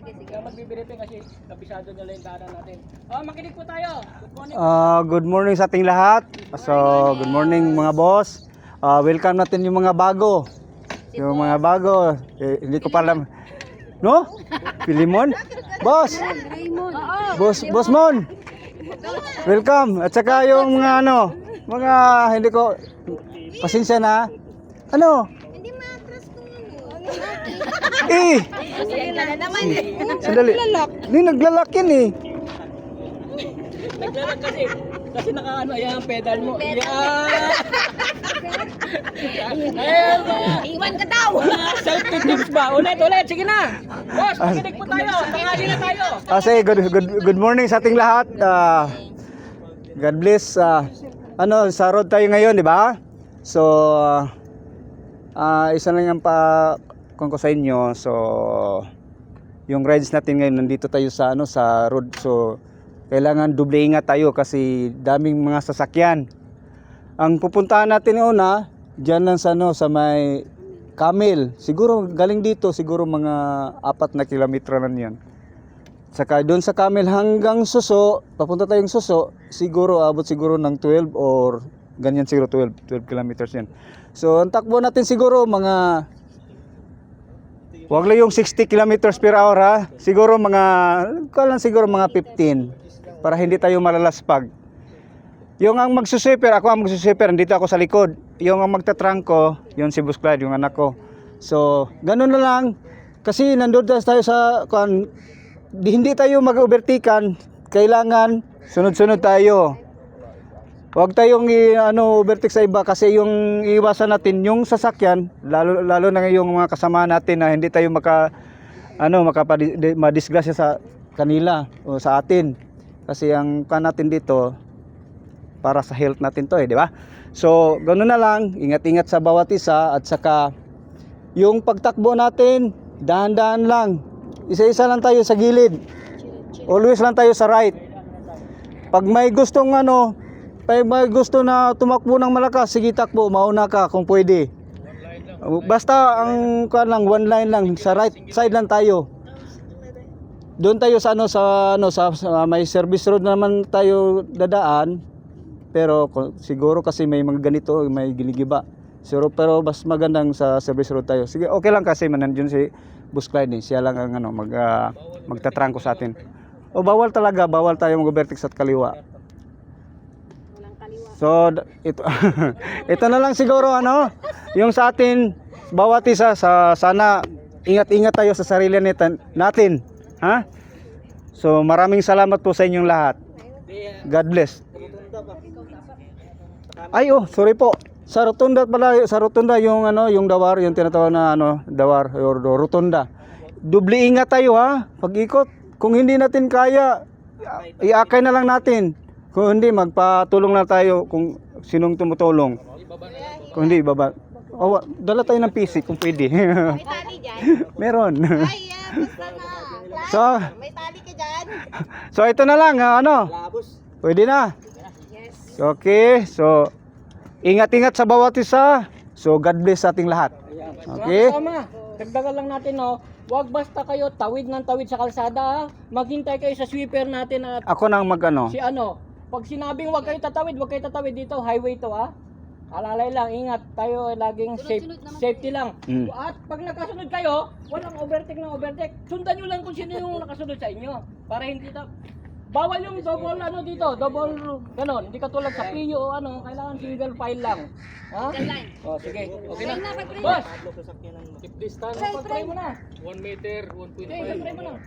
Kaya magbibriefing kasi kabisado nila yung daanan natin. Makinig po tayo. Good morning. Good morning sa ating lahat. So, good morning mga boss. Welcome natin yung mga bago. Yung mga bago. Hindi ko pa alam. No? Pilimon? Boss! Boss Mon! Welcome! At saka yung mga mga hindi ko, pasensya na. Ano? Hindi matras ko Sandali. Hindi naglalak yan eh. Naglalag kasi naka ayan ang pedal mo. Iwan ka daw! Safety tips ba? Ulit, sige na. Boss, makinig po tayo. Tangali na tayo. Kasi good morning sa ating lahat. God bless. Sa road tayo ngayon, di ba? So, isa lang yung kung ko sa inyo. So, yung rides natin ngayon, nandito tayo sa road. So, kailangan doble ingat tayo kasi daming mga sasakyan. Ang pupuntahan natin una, diyan lang sa may Camel. Siguro galing dito, siguro mga 4 na kilometro na yan. Saka doon sa Camel hanggang Suso, papunta tayong Suso, siguro abot siguro ng 12 or ganyan siguro 12 kilometers yan. So ang takbo natin siguro mga, wag lang yung 60 kilometers per hour ha. Siguro siguro mga 15 para hindi tayo malalaspag. Yung ang ako ang magsusweeper, dito ako sa likod. Yung ang magtatrangko, yun si Boss Clyde, yung anak ko. So, ganun na lang. Kasi nandun tayo hindi tayo mag-overtaken. Kailangan sunod-sunod tayo. Huwag tayong overtake sa iba kasi yung iwasan natin yung sasakyan, lalo na yung mga kasama natin na hindi tayo madisgrasya sa kanila o sa atin. Kasi ang natin dito para sa health natin to di ba? So, ganoon na lang, ingat-ingat sa bawat isa at saka yung pagtakbo natin, dahan-dahan lang. Isa-isa lang tayo sa gilid. Always lang tayo sa right. Pag may gustong may gusto na tumakbo ng malakas, sige takbo, mauna ka kung pwede. Basta ang one line lang, sa right side lang tayo. Doon tayo sa may service road naman tayo dadaan. Pero siguro kasi may mga ganito, may ginigiba. Pero mas magandang sa service road tayo. Sige, okay lang kasi nandiyan si Boss Clyde, siya lang ang magtatrangko sa atin. Bawal tayo mag-overtake sa kaliwa. So ito na lang siguro yung sa atin bawat isa sana ingat-ingat tayo sa sarili natin. Ha? So maraming salamat po sa inyong lahat. God bless. Sorry po. Sa rotunda yung dawar, yung tinatawag na dawar or rotunda. Doble ingat tayo ha. Pag-ikot, kung hindi natin kaya, iakay na lang natin. Kung hindi, magpatulong na tayo kung sinong tumutulong. Kung hindi, baba. Dala tayo ng PC kung pwede. May tali dyan? Meron. Ay, basta na. So, May tali ka dyan? so ito na lang, pwede na. Yes. Okay, so ingat-ingat sa bawat isa. So God bless sa ating lahat. Okay? Tama. Dagdagan lang natin Huwag basta kayo tawid ng tawid sa kalsada ha. Maghintay kayo sa sweeper natin at Ako nang pag sinabing huwag kayo tatawid dito, highway to ha. Alalay lang, ingat tayo laging safety lang. At pag nakasunod kayo, walang overtake. Sundan nyo lang kung sino yung nakasunod sa inyo. Para hindi bawal yung double ganon. Hindi katulad sa PU o kailangan single file lang. Ha? Sige. Okay na. Boss! Keep distance. Pag-try mo na. 1 meter, 1.5. Sige, pag-try mo na.